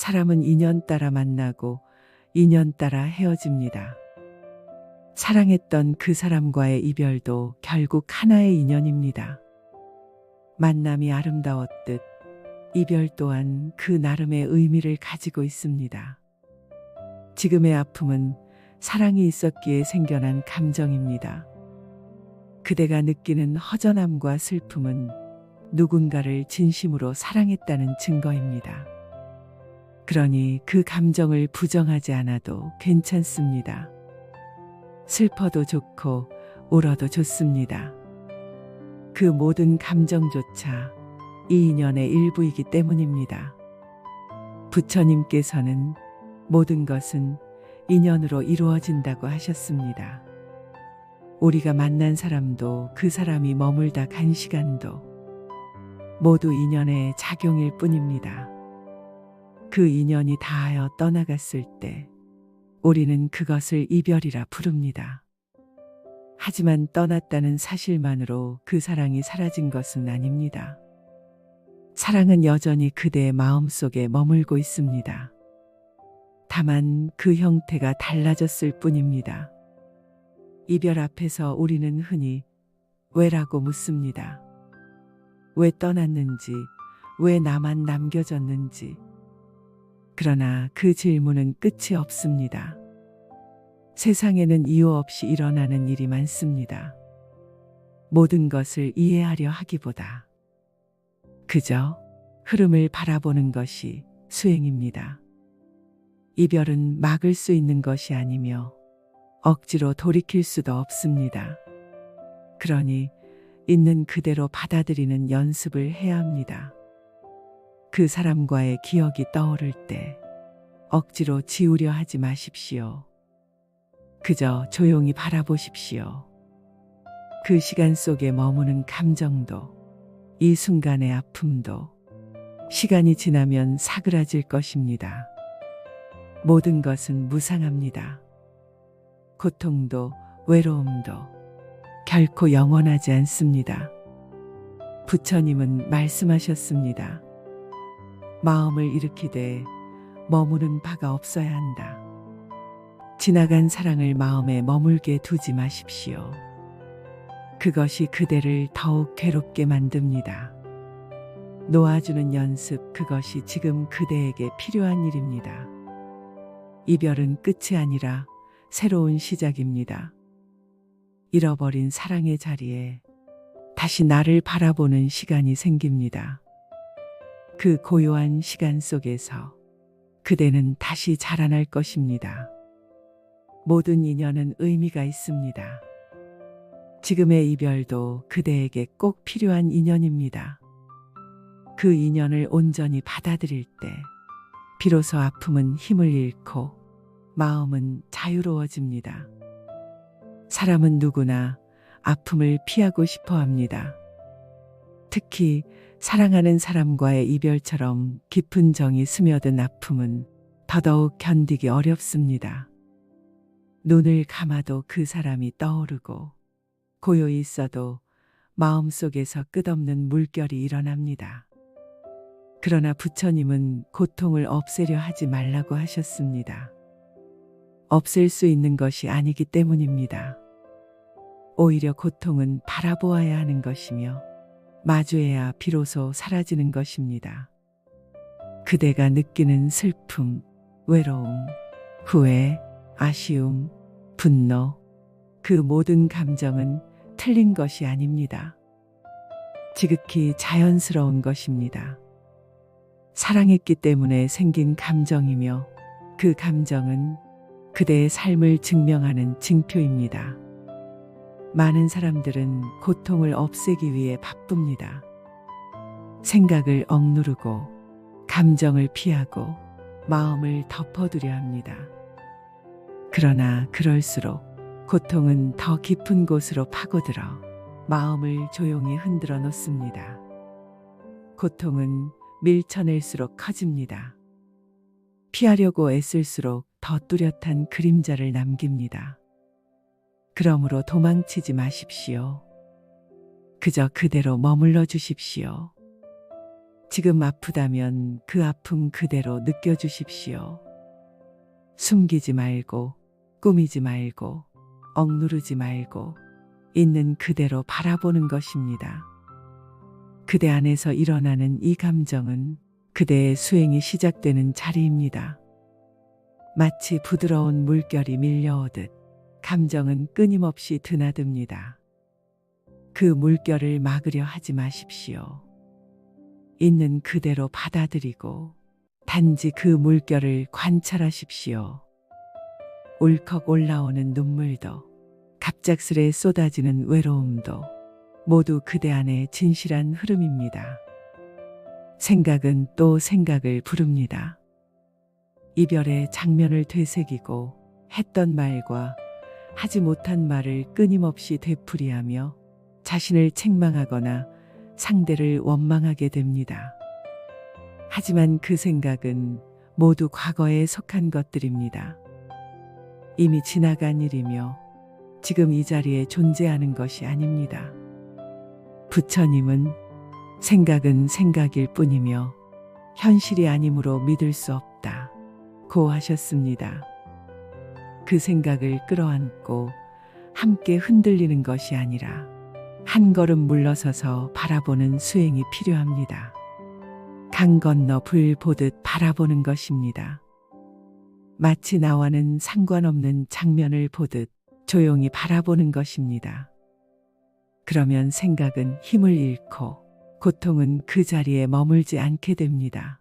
사람은 인연 따라 만나고 인연 따라 헤어집니다. 사랑했던 그 사람과의 이별도 결국 하나의 인연입니다. 만남이 아름다웠듯 이별 또한 그 나름의 의미를 가지고 있습니다. 지금의 아픔은 사랑이 있었기에 생겨난 감정입니다. 그대가 느끼는 허전함과 슬픔은 누군가를 진심으로 사랑했다는 증거입니다. 그러니 그 감정을 부정하지 않아도 괜찮습니다. 슬퍼도 좋고 울어도 좋습니다. 그 모든 감정조차 이 인연의 일부이기 때문입니다. 부처님께서는 모든 것은 인연으로 이루어진다고 하셨습니다. 우리가 만난 사람도 그 사람이 머물다 간 시간도 모두 인연의 작용일 뿐입니다. 그 인연이 다하여 떠나갔을 때 우리는 그것을 이별이라 부릅니다. 하지만 떠났다는 사실만으로 그 사랑이 사라진 것은 아닙니다. 사랑은 여전히 그대의 마음속에 머물고 있습니다. 다만 그 형태가 달라졌을 뿐입니다. 이별 앞에서 우리는 흔히 왜라고 묻습니다. 왜 떠났는지, 왜 나만 남겨졌는지. 그러나 그 질문은 끝이 없습니다. 세상에는 이유 없이 일어나는 일이 많습니다. 모든 것을 이해하려 하기보다 그저 흐름을 바라보는 것이 수행입니다. 이별은 막을 수 있는 것이 아니며 억지로 돌이킬 수도 없습니다. 그러니 있는 그대로 받아들이는 연습을 해야 합니다. 그 사람과의 기억이 떠오를 때 억지로 지우려 하지 마십시오. 그저 조용히 바라보십시오. 그 시간 속에 머무는 감정도, 이 순간의 아픔도 시간이 지나면 사그라질 것입니다. 모든 것은 무상합니다. 고통도 외로움도 결코 영원하지 않습니다. 부처님은 말씀하셨습니다. 마음을 일으키되 머무는 바가 없어야 한다. 지나간 사랑을 마음에 머물게 두지 마십시오. 그것이 그대를 더욱 괴롭게 만듭니다. 놓아주는 연습, 그것이 지금 그대에게 필요한 일입니다. 이별은 끝이 아니라 새로운 시작입니다. 잃어버린 사랑의 자리에 다시 나를 바라보는 시간이 생깁니다. 그 고요한 시간 속에서 그대는 다시 자라날 것입니다. 모든 인연은 의미가 있습니다. 지금의 이별도 그대에게 꼭 필요한 인연입니다. 그 인연을 온전히 받아들일 때 비로소 아픔은 힘을 잃고 마음은 자유로워집니다. 사람은 누구나 아픔을 피하고 싶어 합니다. 특히 사랑하는 사람과의 이별처럼 깊은 정이 스며든 아픔은 더더욱 견디기 어렵습니다. 눈을 감아도 그 사람이 떠오르고 고요히 있어도 마음속에서 끝없는 물결이 일어납니다. 그러나 부처님은 고통을 없애려 하지 말라고 하셨습니다. 없앨 수 있는 것이 아니기 때문입니다. 오히려 고통은 바라보아야 하는 것이며 마주해야 비로소 사라지는 것입니다. 그대가 느끼는 슬픔, 외로움, 후회, 아쉬움, 분노, 그 모든 감정은 틀린 것이 아닙니다. 지극히 자연스러운 것입니다. 사랑했기 때문에 생긴 감정이며 그 감정은 그대의 삶을 증명하는 징표입니다. 많은 사람들은 고통을 없애기 위해 바쁩니다. 생각을 억누르고 감정을 피하고 마음을 덮어두려 합니다. 그러나 그럴수록 고통은 더 깊은 곳으로 파고들어 마음을 조용히 흔들어 놓습니다. 고통은 밀쳐낼수록 커집니다. 피하려고 애쓸수록 더 뚜렷한 그림자를 남깁니다. 그러므로 도망치지 마십시오. 그저 그대로 머물러 주십시오. 지금 아프다면 그 아픔 그대로 느껴주십시오. 숨기지 말고, 꾸미지 말고, 억누르지 말고, 있는 그대로 바라보는 것입니다. 그대 안에서 일어나는 이 감정은 그대의 수행이 시작되는 자리입니다. 마치 부드러운 물결이 밀려오듯 감정은 끊임없이 드나듭니다. 그 물결을 막으려 하지 마십시오. 있는 그대로 받아들이고 단지 그 물결을 관찰하십시오. 울컥 올라오는 눈물도 갑작스레 쏟아지는 외로움도 모두 그대 안의 진실한 흐름입니다. 생각은 또 생각을 부릅니다. 이별의 장면을 되새기고 했던 말과 하지 못한 말을 끊임없이 되풀이하며 자신을 책망하거나 상대를 원망하게 됩니다. 하지만 그 생각은 모두 과거에 속한 것들입니다. 이미 지나간 일이며 지금 이 자리에 존재하는 것이 아닙니다. 부처님은 생각은 생각일 뿐이며 현실이 아니므로 믿을 수 없다 고 하셨습니다. 그 생각을 끌어안고 함께 흔들리는 것이 아니라 한 걸음 물러서서 바라보는 수행이 필요합니다. 강 건너 불 보듯 바라보는 것입니다. 마치 나와는 상관없는 장면을 보듯 조용히 바라보는 것입니다. 그러면 생각은 힘을 잃고 고통은 그 자리에 머물지 않게 됩니다.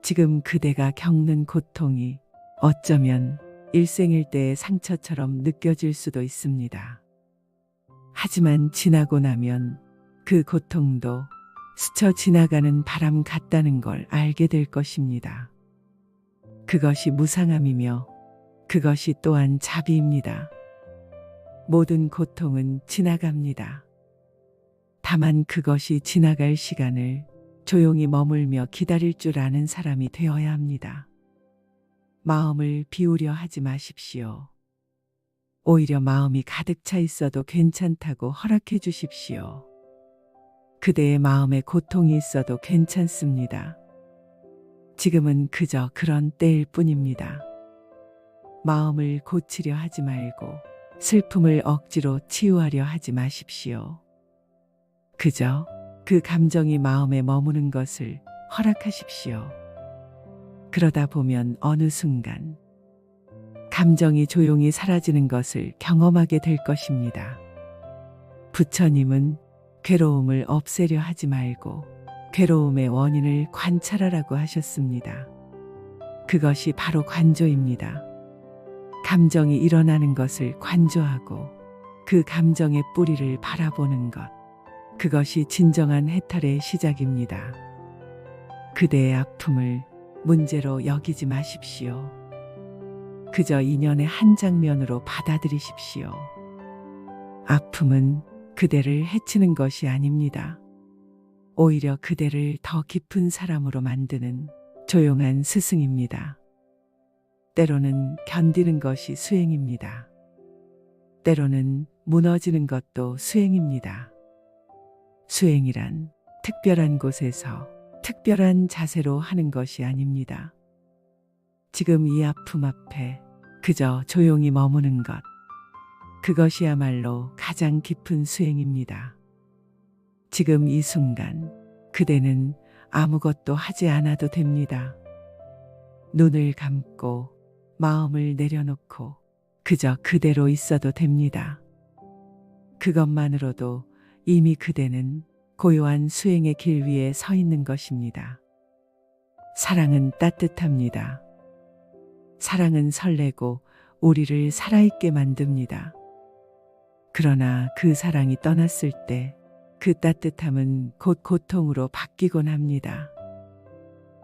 지금 그대가 겪는 고통이 어쩌면 일생일대의 상처처럼 느껴질 수도 있습니다. 하지만 지나고 나면 그 고통도 스쳐 지나가는 바람 같다는 걸 알게 될 것입니다. 그것이 무상함이며 그것이 또한 자비입니다. 모든 고통은 지나갑니다. 다만 그것이 지나갈 시간을 조용히 머물며 기다릴 줄 아는 사람이 되어야 합니다. 마음을 비우려 하지 마십시오. 오히려 마음이 가득 차 있어도 괜찮다고 허락해 주십시오. 그대의 마음에 고통이 있어도 괜찮습니다. 지금은 그저 그런 때일 뿐입니다. 마음을 고치려 하지 말고 슬픔을 억지로 치유하려 하지 마십시오. 그저 그 감정이 마음에 머무는 것을 허락하십시오. 그러다 보면 어느 순간 감정이 조용히 사라지는 것을 경험하게 될 것입니다. 부처님은 괴로움을 없애려 하지 말고 괴로움의 원인을 관찰하라고 하셨습니다. 그것이 바로 관조입니다. 감정이 일어나는 것을 관조하고 그 감정의 뿌리를 바라보는 것. 그것이 진정한 해탈의 시작입니다. 그대의 아픔을 문제로 여기지 마십시오. 그저 인연의 한 장면으로 받아들이십시오. 아픔은 그대를 해치는 것이 아닙니다. 오히려 그대를 더 깊은 사람으로 만드는 조용한 스승입니다. 때로는 견디는 것이 수행입니다. 때로는 무너지는 것도 수행입니다. 수행이란 특별한 곳에서 특별한 자세로 하는 것이 아닙니다. 지금 이 아픔 앞에 그저 조용히 머무는 것. 그것이야말로 가장 깊은 수행입니다. 지금 이 순간 그대는 아무것도 하지 않아도 됩니다. 눈을 감고 마음을 내려놓고 그저 그대로 있어도 됩니다. 그것만으로도 이미 그대는 고요한 수행의 길 위에 서 있는 것입니다. 사랑은 따뜻합니다. 사랑은 설레고 우리를 살아있게 만듭니다. 그러나 그 사랑이 떠났을 때 그 따뜻함은 곧 고통으로 바뀌곤 합니다.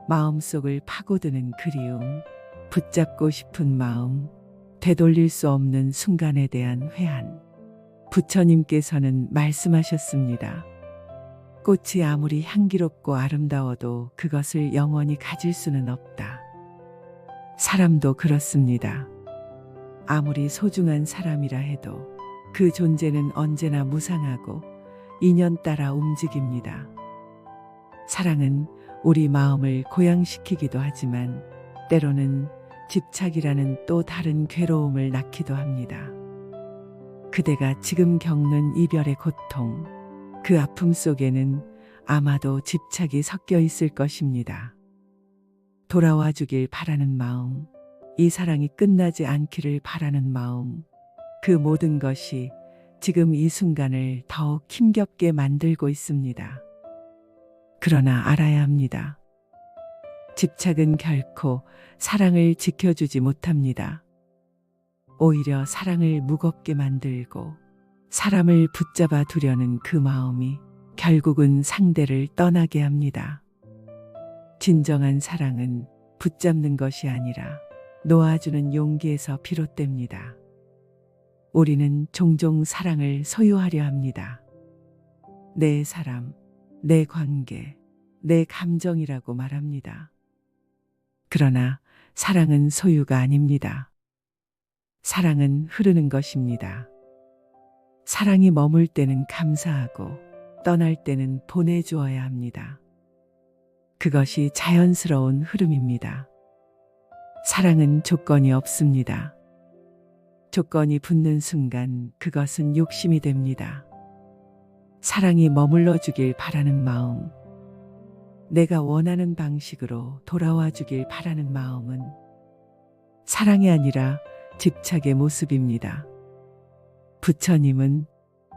마음속을 파고드는 그리움, 붙잡고 싶은 마음, 되돌릴 수 없는 순간에 대한 회한. 부처님께서는 말씀하셨습니다. 꽃이 아무리 향기롭고 아름다워도 그것을 영원히 가질 수는 없다. 사람도 그렇습니다. 아무리 소중한 사람이라 해도 그 존재는 언제나 무상하고 인연 따라 움직입니다. 사랑은 우리 마음을 고양시키기도 하지만 때로는 집착이라는 또 다른 괴로움을 낳기도 합니다. 그대가 지금 겪는 이별의 고통, 그 아픔 속에는 아마도 집착이 섞여 있을 것입니다. 돌아와 주길 바라는 마음, 이 사랑이 끝나지 않기를 바라는 마음, 그 모든 것이 지금 이 순간을 더욱 힘겹게 만들고 있습니다. 그러나 알아야 합니다. 집착은 결코 사랑을 지켜주지 못합니다. 오히려 사랑을 무겁게 만들고 사람을 붙잡아 두려는 그 마음이 결국은 상대를 떠나게 합니다. 진정한 사랑은 붙잡는 것이 아니라 놓아주는 용기에서 비롯됩니다. 우리는 종종 사랑을 소유하려 합니다. 내 사람, 내 관계, 내 감정이라고 말합니다. 그러나 사랑은 소유가 아닙니다. 사랑은 흐르는 것입니다. 사랑이 머물 때는 감사하고 떠날 때는 보내주어야 합니다. 그것이 자연스러운 흐름입니다. 사랑은 조건이 없습니다. 조건이 붙는 순간 그것은 욕심이 됩니다. 사랑이 머물러 주길 바라는 마음, 내가 원하는 방식으로 돌아와 주길 바라는 마음은 사랑이 아니라 집착의 모습입니다. 부처님은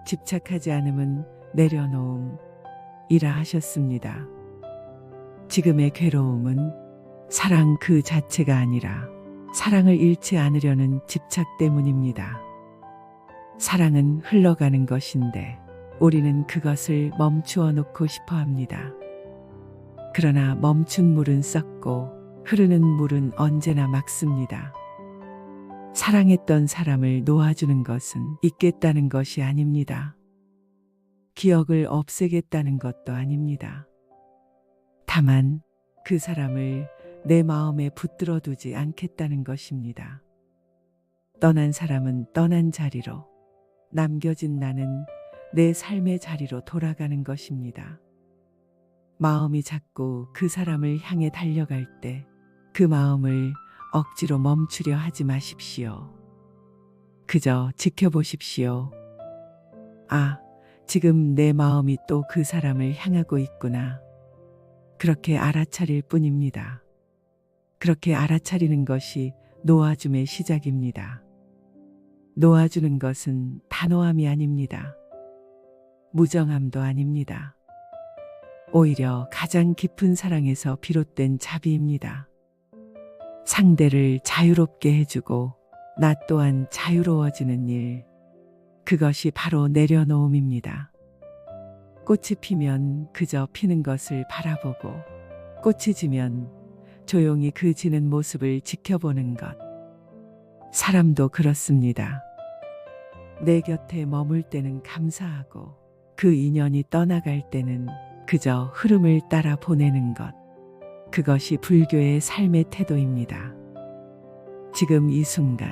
집착하지 않음은 내려놓음이라 하셨습니다. 지금의 괴로움은 사랑 그 자체가 아니라 사랑을 잃지 않으려는 집착 때문입니다. 사랑은 흘러가는 것인데 우리는 그것을 멈추어 놓고 싶어 합니다. 그러나 멈춘 물은 썩고 흐르는 물은 언제나 맑습니다. 사랑했던 사람을 놓아주는 것은 잊겠다는 것이 아닙니다. 기억을 없애겠다는 것도 아닙니다. 다만 그 사람을 내 마음에 붙들어 두지 않겠다는 것입니다. 떠난 사람은 떠난 자리로, 남겨진 나는 내 삶의 자리로 돌아가는 것입니다. 마음이 자꾸 그 사람을 향해 달려갈 때 그 마음을 억지로 멈추려 하지 마십시오. 그저 지켜보십시오. 아, 지금 내 마음이 또 그 사람을 향하고 있구나. 그렇게 알아차릴 뿐입니다. 그렇게 알아차리는 것이 놓아줌의 시작입니다. 놓아주는 것은 단호함이 아닙니다. 무정함도 아닙니다. 오히려 가장 깊은 사랑에서 비롯된 자비입니다. 상대를 자유롭게 해주고 나 또한 자유로워지는 일, 그것이 바로 내려놓음입니다. 꽃이 피면 그저 피는 것을 바라보고 꽃이 지면 조용히 그 지는 모습을 지켜보는 것. 사람도 그렇습니다. 내 곁에 머물 때는 감사하고 그 인연이 떠나갈 때는 그저 흐름을 따라 보내는 것. 그것이 불교의 삶의 태도입니다. 지금 이 순간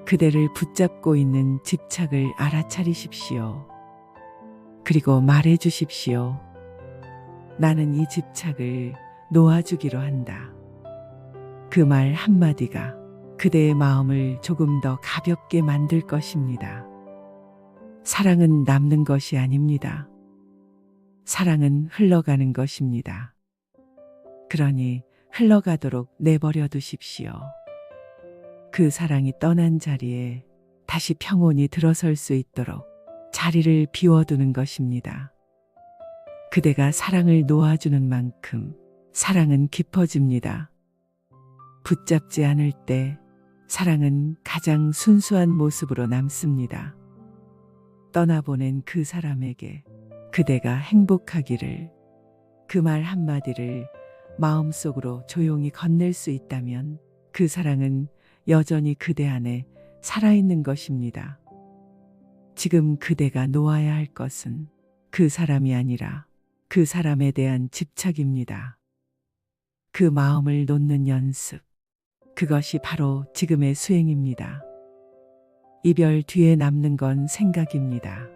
그대를 붙잡고 있는 집착을 알아차리십시오. 그리고 말해 주십시오. 나는 이 집착을 놓아주기로 한다. 그 말 한마디가 그대의 마음을 조금 더 가볍게 만들 것입니다. 사랑은 남는 것이 아닙니다. 사랑은 흘러가는 것입니다. 그러니 흘러가도록 내버려 두십시오. 그 사랑이 떠난 자리에 다시 평온이 들어설 수 있도록 자리를 비워두는 것입니다. 그대가 사랑을 놓아주는 만큼 사랑은 깊어집니다. 붙잡지 않을 때 사랑은 가장 순수한 모습으로 남습니다. 떠나보낸 그 사람에게 그대가 행복하기를, 그 말 한마디를 마음속으로 조용히 건넬 수 있다면 그 사랑은 여전히 그대 안에 살아있는 것입니다. 지금 그대가 놓아야 할 것은 그 사람이 아니라 그 사람에 대한 집착입니다. 그 마음을 놓는 연습, 그것이 바로 지금의 수행입니다. 이별 뒤에 남는 건 생각입니다.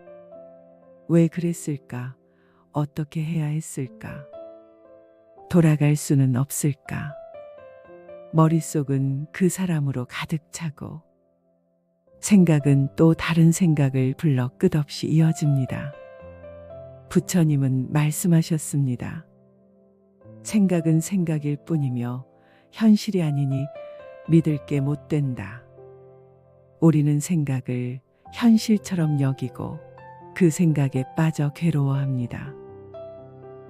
왜 그랬을까? 어떻게 해야 했을까? 돌아갈 수는 없을까? 머릿속은 그 사람으로 가득 차고 생각은 또 다른 생각을 불러 끝없이 이어집니다. 부처님은 말씀하셨습니다. 생각은 생각일 뿐이며 현실이 아니니 믿을 게 못 된다. 우리는 생각을 현실처럼 여기고 그 생각에 빠져 괴로워합니다.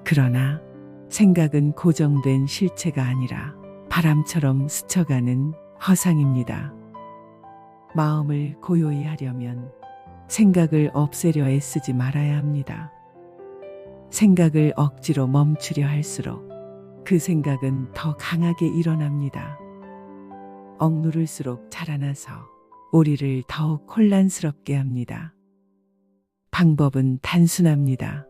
그러나 생각은 고정된 실체가 아니라 바람처럼 스쳐가는 허상입니다. 마음을 고요히 하려면 생각을 없애려 애쓰지 말아야 합니다. 생각을 억지로 멈추려 할수록 그 생각은 더 강하게 일어납니다. 억누를수록 자라나서 우리를 더욱 혼란스럽게 합니다. 방법은 단순합니다.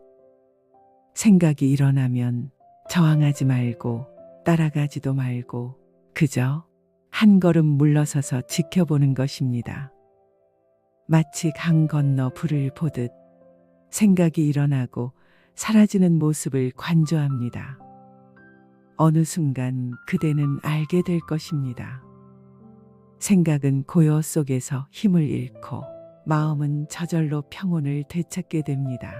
생각이 일어나면 저항하지 말고 따라가지도 말고 그저 한 걸음 물러서서 지켜보는 것입니다. 마치 강 건너 불을 보듯 생각이 일어나고 사라지는 모습을 관조합니다. 어느 순간 그대는 알게 될 것입니다. 생각은 고요 속에서 힘을 잃고 마음은 저절로 평온을 되찾게 됩니다.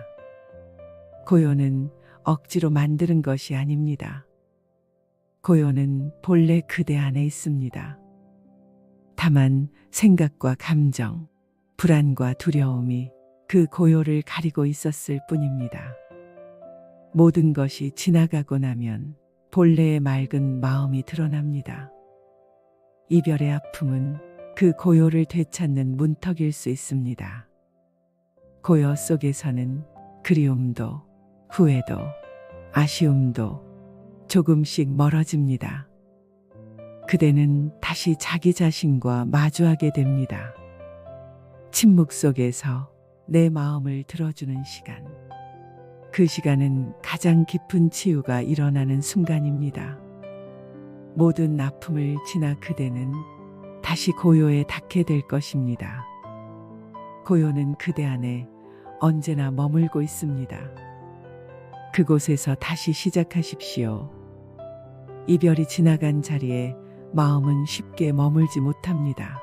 고요는 억지로 만드는 것이 아닙니다. 고요는 본래 그대 안에 있습니다. 다만 생각과 감정, 불안과 두려움이 그 고요를 가리고 있었을 뿐입니다. 모든 것이 지나가고 나면 본래의 맑은 마음이 드러납니다. 이별의 아픔은 그 고요를 되찾는 문턱일 수 있습니다. 고요 속에서는 그리움도 후회도 아쉬움도 조금씩 멀어집니다. 그대는 다시 자기 자신과 마주하게 됩니다. 침묵 속에서 내 마음을 들어주는 시간. 그 시간은 가장 깊은 치유가 일어나는 순간입니다. 모든 아픔을 지나 그대는 다시 고요에 닿게 될 것입니다. 고요는 그대 안에 언제나 머물고 있습니다. 그곳에서 다시 시작하십시오. 이별이 지나간 자리에 마음은 쉽게 머물지 못합니다.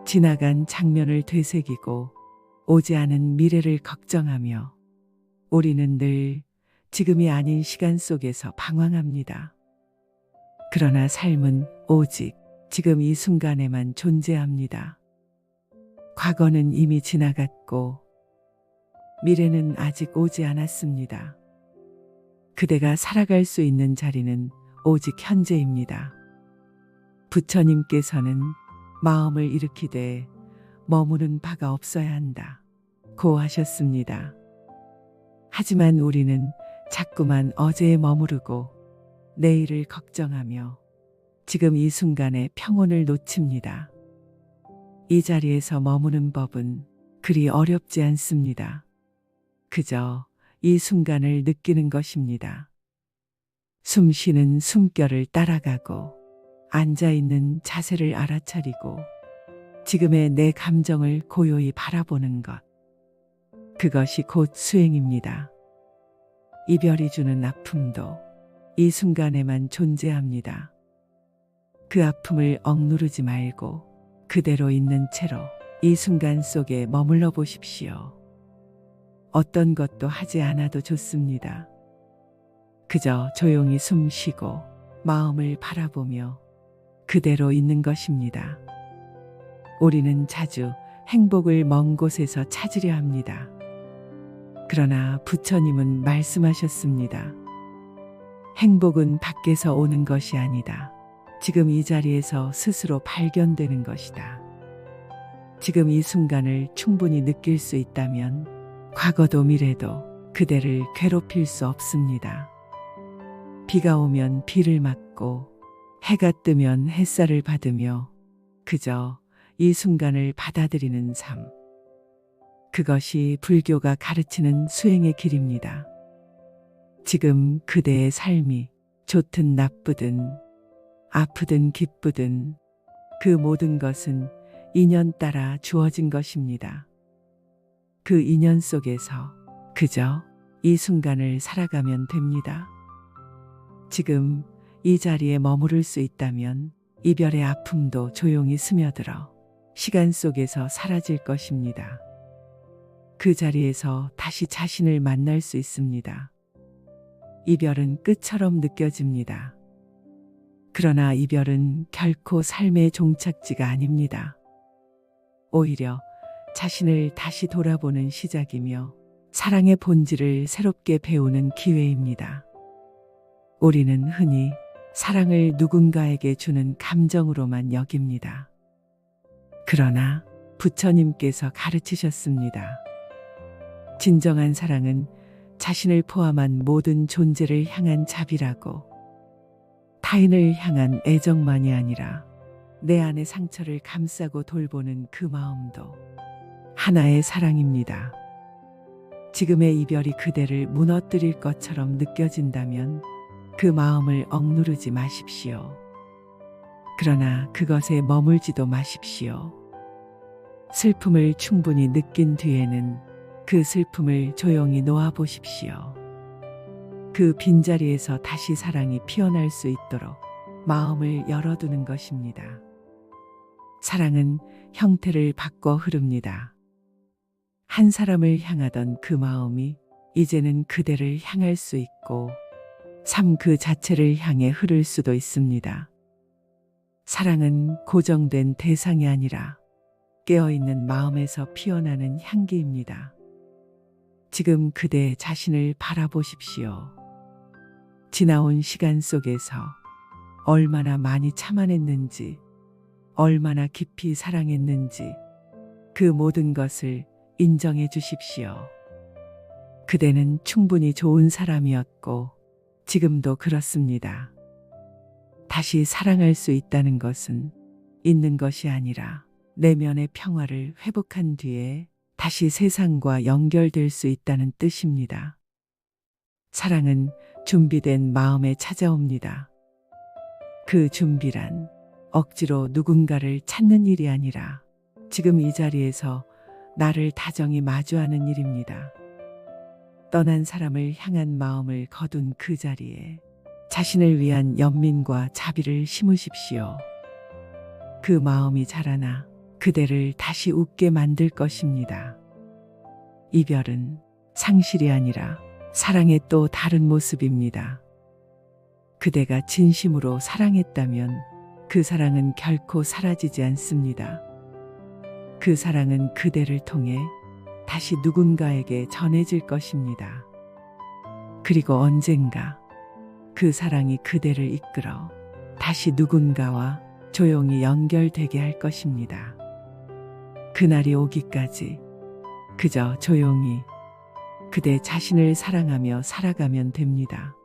지나간 장면을 되새기고 오지 않은 미래를 걱정하며 우리는 늘 지금이 아닌 시간 속에서 방황합니다. 그러나 삶은 오직 지금 이 순간에만 존재합니다. 과거는 이미 지나갔고 미래는 아직 오지 않았습니다. 그대가 살아갈 수 있는 자리는 오직 현재입니다. 부처님께서는 마음을 일으키되 머무는 바가 없어야 한다 고 하셨습니다. 하지만 우리는 자꾸만 어제에 머무르고 내일을 걱정하며 지금 이 순간에 평온을 놓칩니다. 이 자리에서 머무는 법은 그리 어렵지 않습니다. 그저 이 순간을 느끼는 것입니다. 숨 쉬는 숨결을 따라가고 앉아있는 자세를 알아차리고 지금의 내 감정을 고요히 바라보는 것. 그것이 곧 수행입니다. 이별이 주는 아픔도 이 순간에만 존재합니다. 그 아픔을 억누르지 말고 그대로 있는 채로 이 순간 속에 머물러 보십시오. 어떤 것도 하지 않아도 좋습니다. 그저 조용히 숨 쉬고 마음을 바라보며 그대로 있는 것입니다. 우리는 자주 행복을 먼 곳에서 찾으려 합니다. 그러나 부처님은 말씀하셨습니다. 행복은 밖에서 오는 것이 아니다. 지금 이 자리에서 스스로 발견되는 것이다. 지금 이 순간을 충분히 느낄 수 있다면 과거도 미래도 그대를 괴롭힐 수 없습니다. 비가 오면 비를 맞고 해가 뜨면 햇살을 받으며 그저 이 순간을 받아들이는 삶. 그것이 불교가 가르치는 수행의 길입니다. 지금 그대의 삶이 좋든 나쁘든 아프든 기쁘든 그 모든 것은 인연 따라 주어진 것입니다. 그 인연 속에서 그저 이 순간을 살아가면 됩니다. 지금 이 자리에 머무를 수 있다면 이별의 아픔도 조용히 스며들어 시간 속에서 사라질 것입니다. 그 자리에서 다시 자신을 만날 수 있습니다. 이별은 끝처럼 느껴집니다. 그러나 이별은 결코 삶의 종착지가 아닙니다. 오히려 자신을 다시 돌아보는 시작이며 사랑의 본질을 새롭게 배우는 기회입니다. 우리는 흔히 사랑을 누군가에게 주는 감정으로만 여깁니다. 그러나 부처님께서 가르치셨습니다. 진정한 사랑은 자신을 포함한 모든 존재를 향한 자비라고, 타인을 향한 애정만이 아니라 내 안의 상처를 감싸고 돌보는 그 마음도 하나의 사랑입니다. 지금의 이별이 그대를 무너뜨릴 것처럼 느껴진다면 그 마음을 억누르지 마십시오. 그러나 그것에 머물지도 마십시오. 슬픔을 충분히 느낀 뒤에는 그 슬픔을 조용히 놓아보십시오. 그 빈자리에서 다시 사랑이 피어날 수 있도록 마음을 열어두는 것입니다. 사랑은 형태를 바꿔 흐릅니다. 한 사람을 향하던 그 마음이 이제는 그대를 향할 수 있고 삶 그 자체를 향해 흐를 수도 있습니다. 사랑은 고정된 대상이 아니라 깨어있는 마음에서 피어나는 향기입니다. 지금 그대 자신을 바라보십시오. 지나온 시간 속에서 얼마나 많이 참아냈는지, 얼마나 깊이 사랑했는지 그 모든 것을 인정해 주십시오. 그대는 충분히 좋은 사람이었고 지금도 그렇습니다. 다시 사랑할 수 있다는 것은 있는 것이 아니라 내면의 평화를 회복한 뒤에 다시 세상과 연결될 수 있다는 뜻입니다. 사랑은 준비된 마음에 찾아옵니다. 그 준비란 억지로 누군가를 찾는 일이 아니라 지금 이 자리에서 나를 다정히 마주하는 일입니다. 떠난 사람을 향한 마음을 거둔 그 자리에 자신을 위한 연민과 자비를 심으십시오. 그 마음이 자라나 그대를 다시 웃게 만들 것입니다. 이별은 상실이 아니라 사랑의 또 다른 모습입니다. 그대가 진심으로 사랑했다면 그 사랑은 결코 사라지지 않습니다. 그 사랑은 그대를 통해 다시 누군가에게 전해질 것입니다. 그리고 언젠가 그 사랑이 그대를 이끌어 다시 누군가와 조용히 연결되게 할 것입니다. 그날이 오기까지 그저 조용히 그대 자신을 사랑하며 살아가면 됩니다.